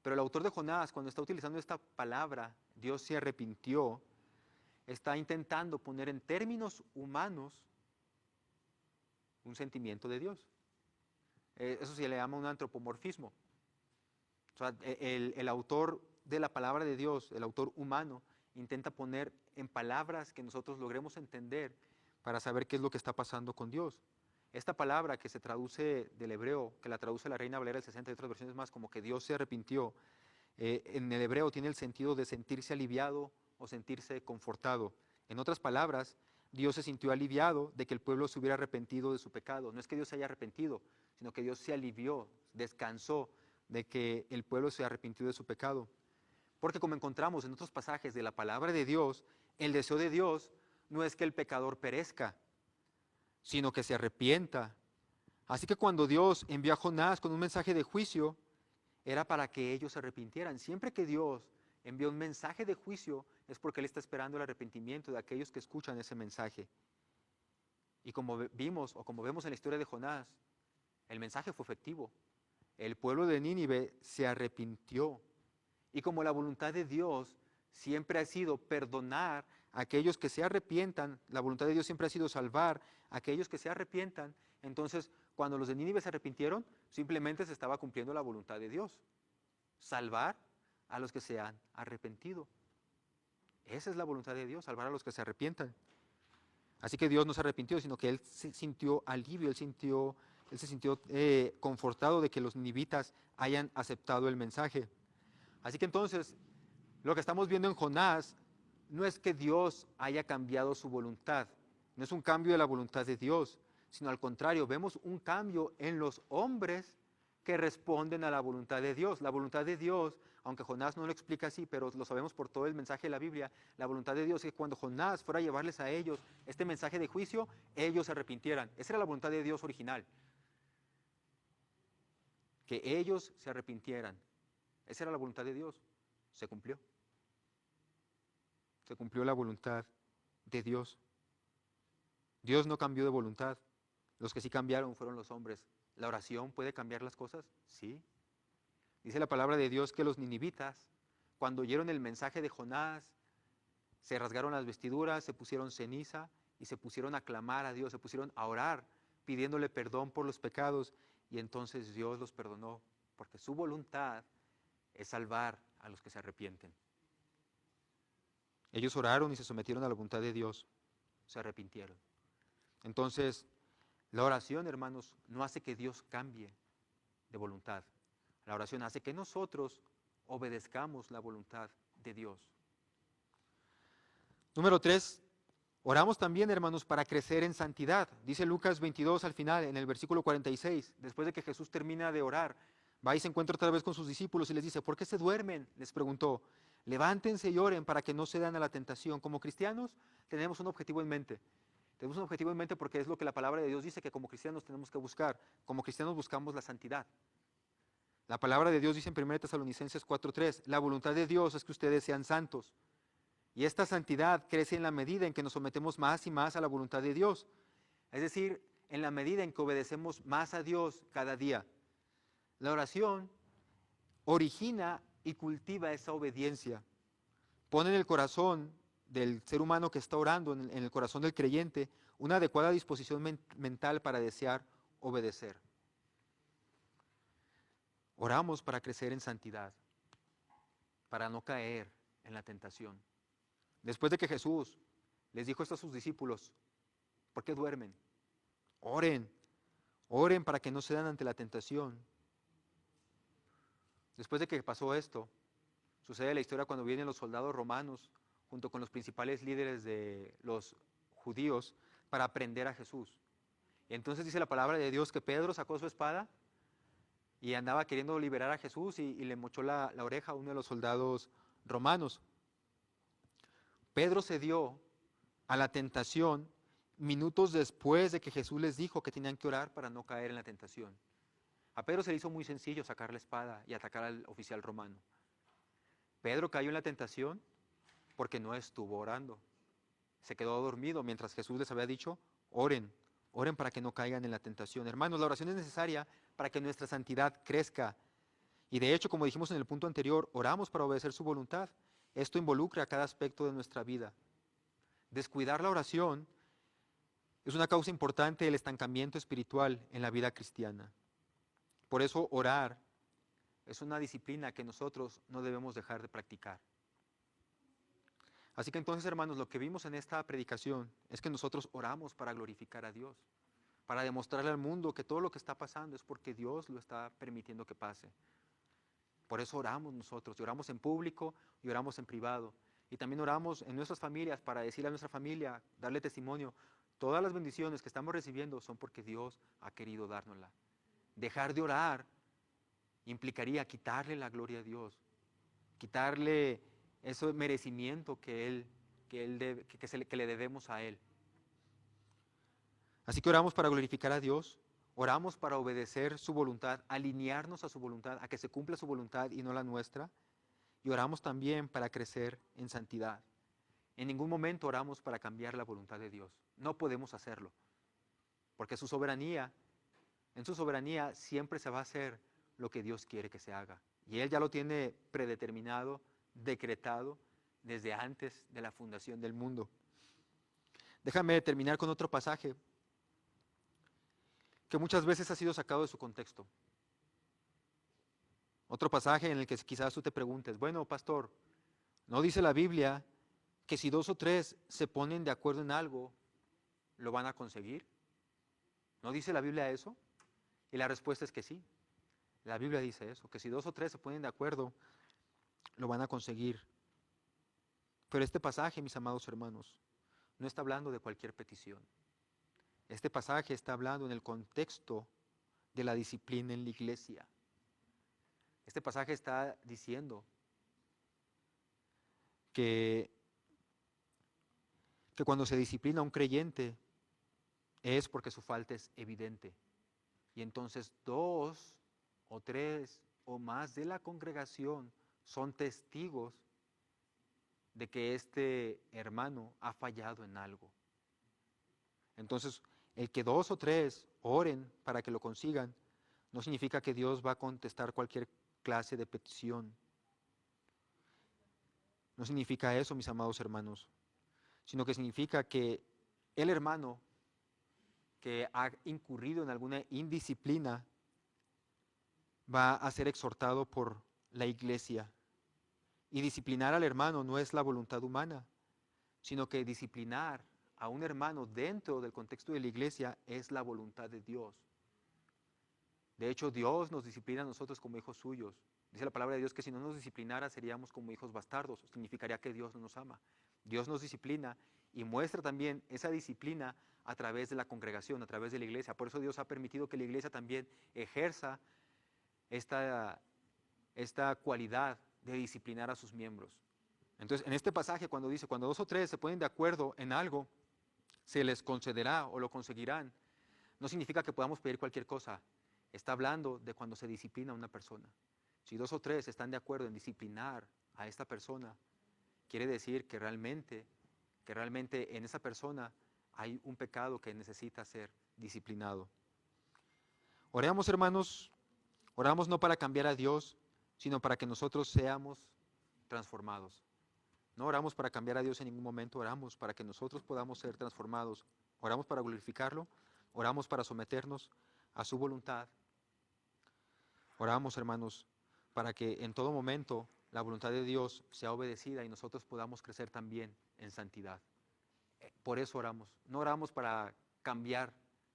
Pero el autor de Jonás, cuando está utilizando esta palabra, Dios se arrepintió, está intentando poner en términos humanos un sentimiento de Dios. Eso se le llama un antropomorfismo. O sea, el autor de la palabra de Dios, el autor humano, intenta poner en palabras que nosotros logremos entender para saber qué es lo que está pasando con Dios. Esta palabra que se traduce del hebreo, que la traduce la Reina Valera del 60 y otras versiones más, como que Dios se arrepintió, en el hebreo tiene el sentido de sentirse aliviado o sentirse confortado. En otras palabras, Dios se sintió aliviado de que el pueblo se hubiera arrepentido de su pecado. No es que Dios se haya arrepentido, sino que Dios se alivió, descansó de que el pueblo se arrepintió de su pecado. Porque como encontramos en otros pasajes de la palabra de Dios, el deseo de Dios no es que el pecador perezca, sino que se arrepienta. Así que cuando Dios envió a Jonás con un mensaje de juicio, era para que ellos se arrepintieran. Siempre que Dios envía un mensaje de juicio, es porque Él está esperando el arrepentimiento de aquellos que escuchan ese mensaje. Y como vimos, o como vemos en la historia de Jonás, el mensaje fue efectivo. El pueblo de Nínive se arrepintió. Y como la voluntad de Dios siempre ha sido perdonar a aquellos que se arrepientan, la voluntad de Dios siempre ha sido salvar a aquellos que se arrepientan, entonces cuando los de Nínive se arrepintieron, simplemente se estaba cumpliendo la voluntad de Dios. Salvar a los que se han arrepentido. Esa es la voluntad de Dios, salvar a los que se arrepientan. Así que Dios no se arrepintió, sino que Él se sintió alivio, Él se sintió confortado de que los ninivitas hayan aceptado el mensaje. Así que entonces, lo que estamos viendo en Jonás no es que Dios haya cambiado su voluntad, no es un cambio de la voluntad de Dios, sino al contrario, vemos un cambio en los hombres que responden a la voluntad de Dios. La voluntad de Dios, aunque Jonás no lo explica así, pero lo sabemos por todo el mensaje de la Biblia, la voluntad de Dios es que cuando Jonás fuera a llevarles a ellos este mensaje de juicio, ellos se arrepintieran. Esa era la voluntad de Dios original. Que ellos se arrepintieran. Esa era la voluntad de Dios. Se cumplió. Se cumplió la voluntad de Dios. Dios no cambió de voluntad. Los que sí cambiaron fueron los hombres. ¿La oración puede cambiar las cosas? Sí. Dice la palabra de Dios que los ninivitas, cuando oyeron el mensaje de Jonás, se rasgaron las vestiduras, se pusieron ceniza y se pusieron a clamar a Dios, se pusieron a orar, pidiéndole perdón por los pecados, y entonces Dios los perdonó, porque su voluntad es salvar a los que se arrepienten. Ellos oraron y se sometieron a la voluntad de Dios, se arrepintieron. Entonces, la oración, hermanos, no hace que Dios cambie de voluntad. La oración hace que nosotros obedezcamos la voluntad de Dios. Número 3, oramos también, hermanos, para crecer en santidad. Dice Lucas 22 al final, en el versículo 46, después de que Jesús termina de orar, va y se encuentra otra vez con sus discípulos y les dice, ¿por qué se duermen? Les preguntó. Levántense y oren para que no cedan a la tentación. Como cristianos tenemos un objetivo en mente. Tenemos un objetivo en mente porque es lo que la palabra de Dios dice que como cristianos tenemos que buscar. Como cristianos buscamos la santidad. La palabra de Dios dice en 1 Tesalonicenses 4:3, la voluntad de Dios es que ustedes sean santos. Y esta santidad crece en la medida en que nos sometemos más y más a la voluntad de Dios. Es decir, en la medida en que obedecemos más a Dios cada día. La oración origina y cultiva esa obediencia. Pone en el corazón del ser humano que está orando, en el corazón del creyente, una adecuada disposición mental para desear obedecer. Oramos para crecer en santidad, para no caer en la tentación. Después de que Jesús les dijo esto a sus discípulos, ¿por qué duermen? Oren, oren para que no cedan ante la tentación. Después de que pasó esto, sucede la historia cuando vienen los soldados romanos junto con los principales líderes de los judíos para prender a Jesús. Y entonces dice la palabra de Dios que Pedro sacó su espada y andaba queriendo liberar a Jesús y le mochó la oreja a uno de los soldados romanos. Pedro cedió a la tentación minutos después de que Jesús les dijo que tenían que orar para no caer en la tentación. A Pedro se le hizo muy sencillo sacar la espada y atacar al oficial romano. Pedro cayó en la tentación porque no estuvo orando. Se quedó dormido mientras Jesús les había dicho, oren, oren para que no caigan en la tentación. Hermanos, la oración es necesaria para que nuestra santidad crezca. Y de hecho, como dijimos en el punto anterior, oramos para obedecer su voluntad. Esto involucra cada aspecto de nuestra vida. Descuidar la oración es una causa importante del estancamiento espiritual en la vida cristiana. Por eso orar es una disciplina que nosotros no debemos dejar de practicar. Así que entonces, hermanos, lo que vimos en esta predicación es que nosotros oramos para glorificar a Dios, para demostrarle al mundo que todo lo que está pasando es porque Dios lo está permitiendo que pase. Por eso oramos nosotros, y oramos en público y oramos en privado. Y también oramos en nuestras familias para decirle a nuestra familia, darle testimonio, todas las bendiciones que estamos recibiendo son porque Dios ha querido dárnosla. Dejar de orar implicaría quitarle la gloria a Dios, quitarle ese merecimiento que le debemos a Él. Así que oramos para glorificar a Dios, oramos para obedecer su voluntad, alinearnos a su voluntad, a que se cumpla su voluntad y no la nuestra, y oramos también para crecer en santidad. En ningún momento oramos para cambiar la voluntad de Dios, no podemos hacerlo, porque en su soberanía siempre se va a hacer lo que Dios quiere que se haga, y Él ya lo tiene predeterminado, decretado desde antes de la fundación del mundo. Déjame terminar con otro pasaje que muchas veces ha sido sacado de su contexto. Otro pasaje en el que quizás tú te preguntes, bueno, pastor, ¿no dice la Biblia que si 2 o 3 se ponen de acuerdo en algo, lo van a conseguir? ¿No dice la Biblia eso? Y la respuesta es que sí. La Biblia dice eso, que si 2 o 3 se ponen de acuerdo, lo van a conseguir. Pero este pasaje, mis amados hermanos, no está hablando de cualquier petición. Este pasaje está hablando en el contexto de la disciplina en la iglesia. Este pasaje está diciendo que cuando se disciplina a un creyente es porque su falta es evidente. Y entonces 2 o 3 o más de la congregación son testigos de que este hermano ha fallado en algo. Entonces, el que 2 o 3 oren para que lo consigan, no significa que Dios va a contestar cualquier clase de petición. No significa eso, mis amados hermanos, sino que significa que el hermano que ha incurrido en alguna indisciplina va a ser exhortado por la iglesia. Y disciplinar al hermano no es la voluntad humana, sino que disciplinar a un hermano dentro del contexto de la iglesia es la voluntad de Dios. De hecho, Dios nos disciplina a nosotros como hijos suyos. Dice la palabra de Dios que si no nos disciplinara seríamos como hijos bastardos. Significaría que Dios no nos ama. Dios nos disciplina y muestra también esa disciplina a través de la congregación, a través de la iglesia. Por eso Dios ha permitido que la iglesia también ejerza esta cualidad de disciplinar a sus miembros. Entonces, en este pasaje cuando dice, cuando 2 o 3 se ponen de acuerdo en algo, se les concederá o lo conseguirán, no significa que podamos pedir cualquier cosa. Está hablando de cuando se disciplina a una persona. Si 2 o 3 están de acuerdo en disciplinar a esta persona, quiere decir que realmente en esa persona hay un pecado que necesita ser disciplinado. Oremos, hermanos, oramos no para cambiar a Dios, sino para que nosotros seamos transformados. No oramos para cambiar a Dios en ningún momento, oramos para que nosotros podamos ser transformados. Oramos para glorificarlo, oramos para someternos a su voluntad. Oramos, hermanos, para que en todo momento la voluntad de Dios sea obedecida y nosotros podamos crecer también en santidad. Por eso oramos. No oramos para cambiar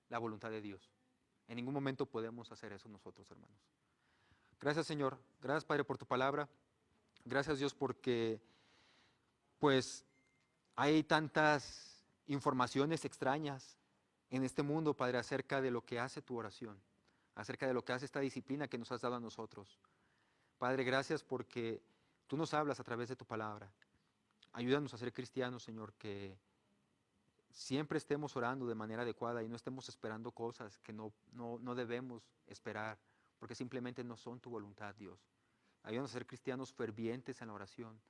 la voluntad de Dios. En ningún momento podemos hacer eso nosotros, hermanos. Gracias, Señor. Gracias, Padre, por tu palabra. Gracias, Dios, porque pues hay tantas informaciones extrañas en este mundo, Padre, acerca de lo que hace tu oración, acerca de lo que hace esta disciplina que nos has dado a nosotros. Padre, gracias porque tú nos hablas a través de tu palabra. Ayúdanos a ser cristianos, Señor, que siempre estemos orando de manera adecuada y no estemos esperando cosas que no debemos esperar, porque simplemente no son tu voluntad, Dios. Ayúdanos a ser cristianos fervientes en la oración.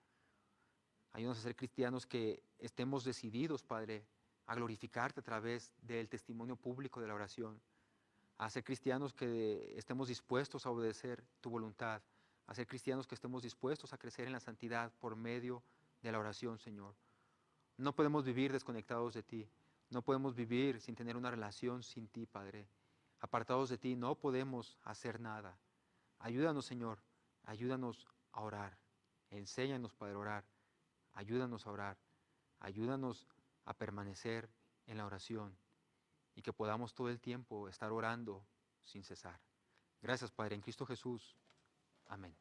Ayúdanos a ser cristianos que estemos decididos, Padre, a glorificarte a través del testimonio público de la oración. A ser cristianos que estemos dispuestos a obedecer tu voluntad. A ser cristianos que estemos dispuestos a crecer en la santidad por medio de la oración, Señor. No podemos vivir desconectados de ti. No podemos vivir sin tener una relación sin ti, Padre. Apartados de ti no podemos hacer nada. Ayúdanos, Señor. Ayúdanos a orar. Enséñanos, Padre, a orar. Ayúdanos a orar. Ayúdanos a permanecer en la oración y que podamos todo el tiempo estar orando sin cesar. Gracias, Padre, en Cristo Jesús. Amén.